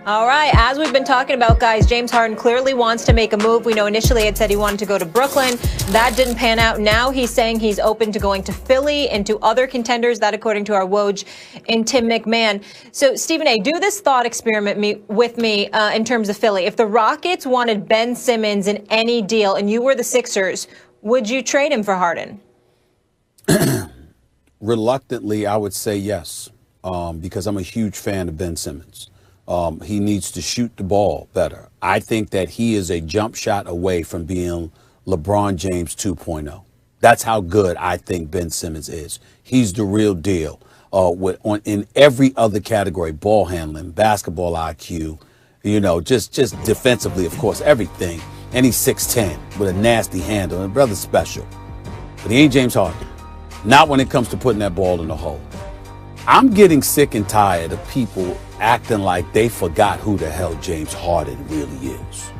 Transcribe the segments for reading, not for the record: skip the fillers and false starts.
All right, as we've been talking about, guys, James Harden clearly wants to make a move. We know initially it said he wanted to go to Brooklyn. That didn't pan out. Now he's saying he's open to going to Philly and to other contenders, that according to our Woj and Tim McMahon. So, Stephen A., do this thought experiment with me in terms of Philly. If the Rockets wanted Ben Simmons in any deal and you were the Sixers, would you trade him for Harden? Reluctantly, I would say yes, because I'm a huge fan of Ben Simmons. He needs to shoot the ball better. I think that he is a jump shot away from being LeBron James 2.0. That's how good I think Ben Simmons is. He's the real deal in every other category: ball handling, basketball IQ, just defensively, of course, everything. And he's 6'10" with a nasty handle, and brother's special. But he ain't James Harden. Not when it comes to putting that ball in the hole. I'm getting sick and tired of people acting like they forgot who the hell James Harden really is.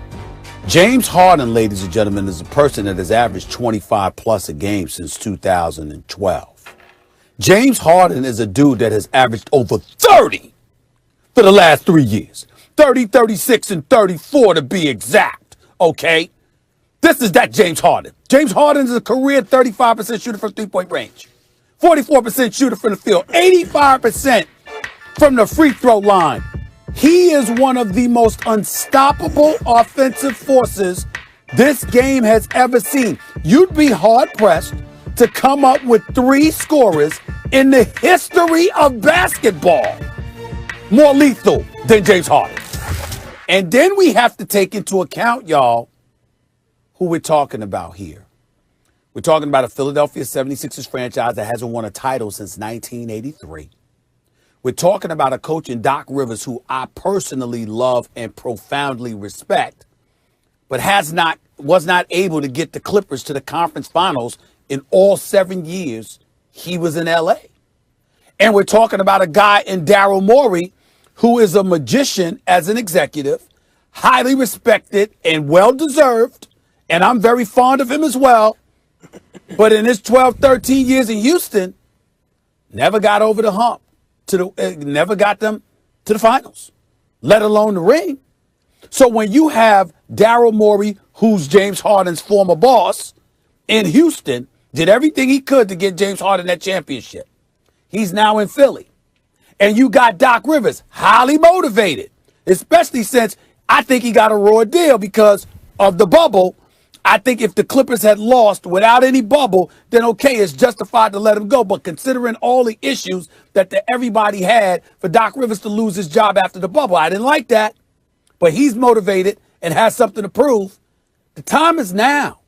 James Harden, ladies and gentlemen, is a person that has averaged 25 plus a game since 2012. James Harden is a dude that has averaged over 30 for the last 3 years. 30, 36, and 34 to be exact, okay? This is that James Harden. James Harden is a career 35% shooter from three-point range. 44% shooter from the field, 85% from the free throw line. He is one of the most unstoppable offensive forces this game has ever seen. You'd be hard-pressed to come up with 3 scorers in the history of basketball more lethal than James Harden. And then we have to take into account, y'all, who we're talking about here. We're talking about a Philadelphia 76ers franchise that hasn't won a title since 1983. We're talking about a coach in Doc Rivers who I personally love and profoundly respect, but was not able to get the Clippers to the conference finals in all 7 years he was in L.A. And we're talking about a guy in Daryl Morey who is a magician as an executive, highly respected and well-deserved, and I'm very fond of him as well. But in his 12, 13 years in Houston, never got over the hump, never got them to the finals, let alone the ring. So when you have Daryl Morey, who's James Harden's former boss, in Houston, did everything he could to get James Harden that championship. He's now in Philly. And you got Doc Rivers, highly motivated, especially since I think he got a raw deal because of the bubble. I think if the Clippers had lost without any bubble, then okay, it's justified to let him go. But considering all the issues that everybody had for Doc Rivers to lose his job after the bubble, I didn't like that. But he's motivated and has something to prove. The time is now.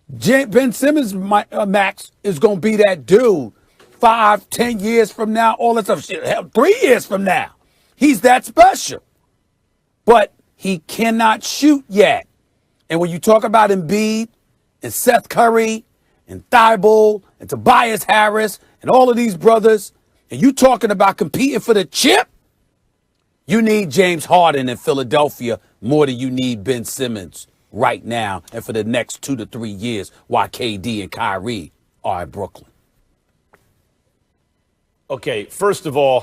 Ben Simmons, Max, is going to be that dude 5, 10 years from now, all that stuff. Hell, 3 years from now. He's that special. But he cannot shoot yet. And when you talk about Embiid and Seth Curry and Thibault and Tobias Harris and all of these brothers, and you talking about competing for the chip, you need James Harden in Philadelphia more than you need Ben Simmons right now and for the next 2 to 3 years while KD and Kyrie are at Brooklyn. Okay, first of all,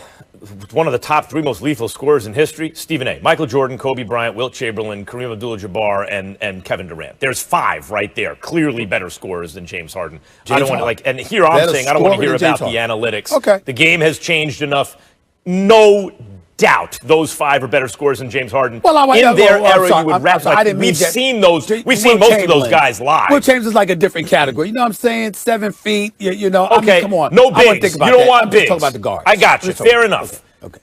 one of the top 3 most lethal scorers in history, Stephen A. Michael Jordan, Kobe Bryant, Wilt Chamberlain, Kareem Abdul-Jabbar, and Kevin Durant. There's 5 right there, clearly better scorers than James Harden. I don't want to and here I'm saying I don't want to hear about the analytics. Okay. The game has changed enough. No doubt those 5 are better scorers than James Harden. Well, in their era, you would rap like we've seen those. We've seen most of those guys live. Will Chamberlain is like a different category. You know what I'm saying? 7 feet. Okay. I mean, come on. No bigs. You don't want bigs. Talk about the guards. I got you. Fair enough. Okay.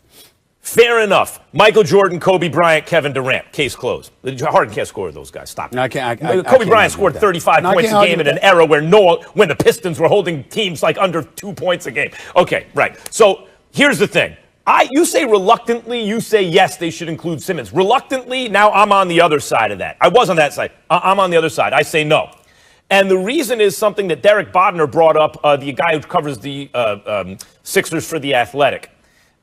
Fair enough. Michael Jordan, Kobe Bryant, Kevin Durant. Case closed. Harden can't score those guys. Stop. No, I can't. Kobe Bryant scored 35 points a game in an era where when the Pistons were holding teams like under 2 points a game. Okay, right. So here's the thing. You say reluctantly, you say yes, they should include Simmons. Reluctantly, now I'm on the other side of that. I was on that side. I'm on the other side. I say no. And the reason is something that Derek Bodner brought up, the guy who covers the Sixers for The Athletic.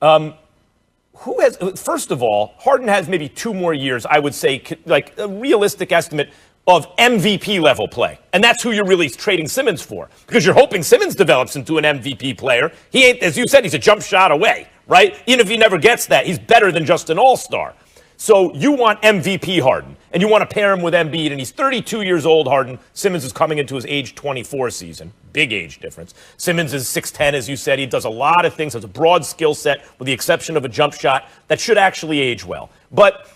First of all, Harden has maybe 2 more years, I would say, like a realistic estimate of MVP level play. And that's who you're really trading Simmons for, because you're hoping Simmons develops into an MVP player. He ain't, as you said, he's a jump shot away, right? Even if he never gets that, he's better than just an all-star. So you want MVP Harden, and you want to pair him with Embiid, and he's 32 years old, Harden. Simmons is coming into his age 24 season. Big age difference. Simmons is 6'10", as you said. He does a lot of things, has a broad skill set, with the exception of a jump shot that should actually age well. But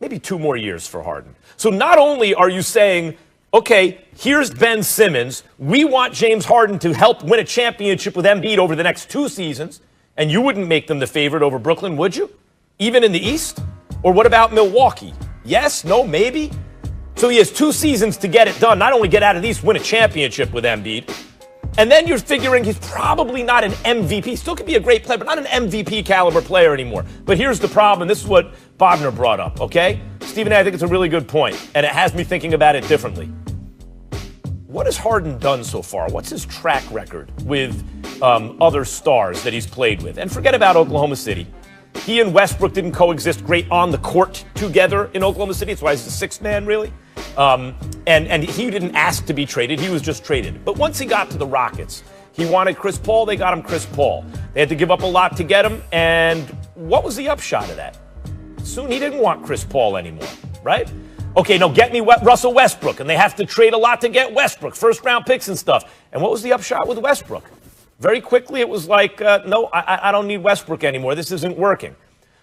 maybe 2 more years for Harden. So not only are you saying, okay, here's Ben Simmons. We want James Harden to help win a championship with Embiid over the next 2 seasons, and you wouldn't make them the favorite over Brooklyn, would you? Even in the East? Or what about Milwaukee? Yes, no, maybe? So he has 2 seasons to get it done. Not only get out of the East, win a championship with Embiid. And then you're figuring he's probably not an MVP. Still could be a great player, but not an MVP caliber player anymore. But here's the problem. This is what Bogner brought up, okay? Stephen A., I think it's a really good point, and it has me thinking about it differently. What has Harden done so far? What's his track record with other stars that he's played with? And forget about Oklahoma City. He and Westbrook didn't coexist great on the court together in Oklahoma City. That's why he's the 6th man, really. And he didn't ask to be traded. He was just traded. But once he got to the Rockets, he wanted Chris Paul. They got him Chris Paul. They had to give up a lot to get him. And what was the upshot of that? Soon he didn't want Chris Paul anymore, right? Okay, no, get me Russell Westbrook. And they have to trade a lot to get Westbrook, first-round picks and stuff. And what was the upshot with Westbrook? Very quickly, it was like, no, I don't need Westbrook anymore. This isn't working.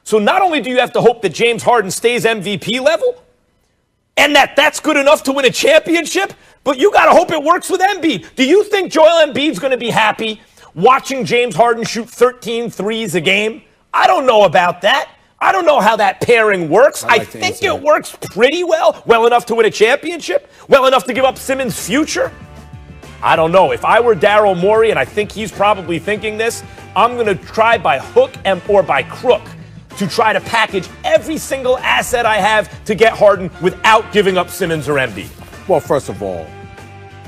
So not only do you have to hope that James Harden stays MVP level, and that's good enough to win a championship, but you got to hope it works with Embiid. Do you think Joel Embiid's going to be happy watching James Harden shoot 13 threes a game? I don't know about that. I don't know how that pairing works. I think it works pretty well enough to win a championship, well enough to give up Simmons' future. I don't know. If I were Daryl Morey, and I think he's probably thinking this, I'm going to try by hook or by crook to try to package every single asset I have to get Harden without giving up Simmons or Embiid. Well, first of all,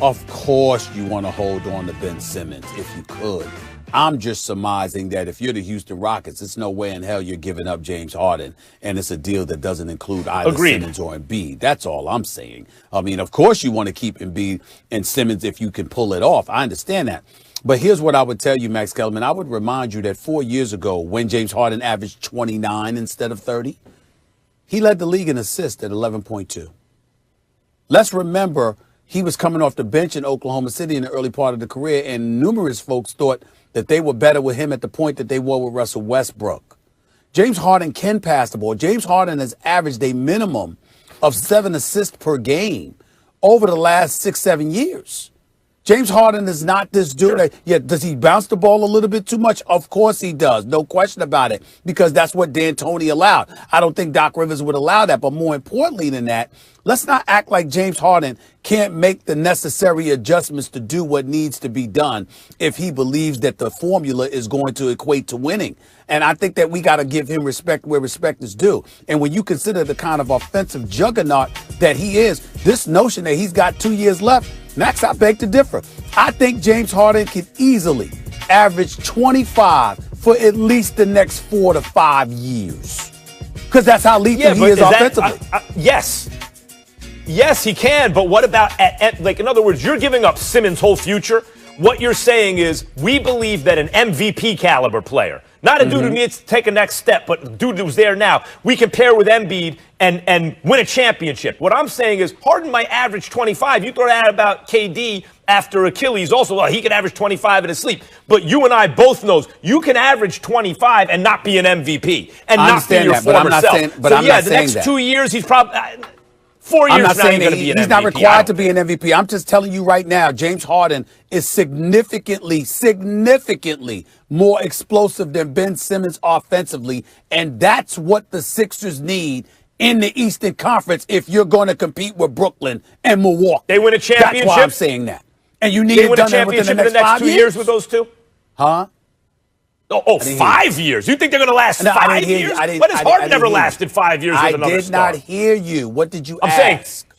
of course you want to hold on to Ben Simmons if you could. I'm just surmising that if you're the Houston Rockets, it's no way in hell you're giving up James Harden, and it's a deal that doesn't include either Simmons or Embiid. That's all I'm saying. I mean, of course you want to keep Embiid and Simmons if you can pull it off. I understand that. But here's what I would tell you, Max Kellerman. I would remind you that 4 years ago, when James Harden averaged 29 instead of 30, he led the league in assists at 11.2. Let's remember he was coming off the bench in Oklahoma City in the early part of the career, and numerous folks thought that they were better with him at the point that they were with Russell Westbrook. James Harden can pass the ball. James Harden has averaged a minimum of 7 assists per game over the last 6-7 years. James Harden is not this dude. Sure. Yeah, does he bounce the ball a little bit too much? Of course he does. No question about it, because that's what D'Antoni allowed. I don't think Doc Rivers would allow that. But more importantly than that, let's not act like James Harden can't make the necessary adjustments to do what needs to be done if he believes that the formula is going to equate to winning. And I think that we got to give him respect where respect is due. And when you consider the kind of offensive juggernaut that he is, this notion that he's got 2 years left, Max, I beg to differ. I think James Harden can easily average 25 for at least the next 4 to 5 years. Because that's how lethal he is offensively. Yes. Yes, he can, but what about, in other words, you're giving up Simmons' whole future. What you're saying is we believe that an MVP caliber player, not a dude who needs to take a next step, but a dude who's there now, we can pair with Embiid and win a championship. What I'm saying is Harden might average 25. You throw that about KD after Achilles also. Well, he can average 25 in his sleep. But you and I both know you can average 25 and not be an MVP and not be your former self. The next 2 years he's probably... 4 years I'm not saying going to be an MVP. He's not required to be an MVP. I'm just telling you right now, James Harden is significantly more explosive than Ben Simmons offensively, and that's what the Sixers need in the Eastern Conference if you're going to compete with Brooklyn and Milwaukee. They win a championship? That's why I'm saying that. And you need it done within the next 5 years? 2 years with those two? Huh? 5 years. You think they're going to last 5 years? When has Harden ever lasted 5 years with another star? I did not hear you. What did you ask? I'm saying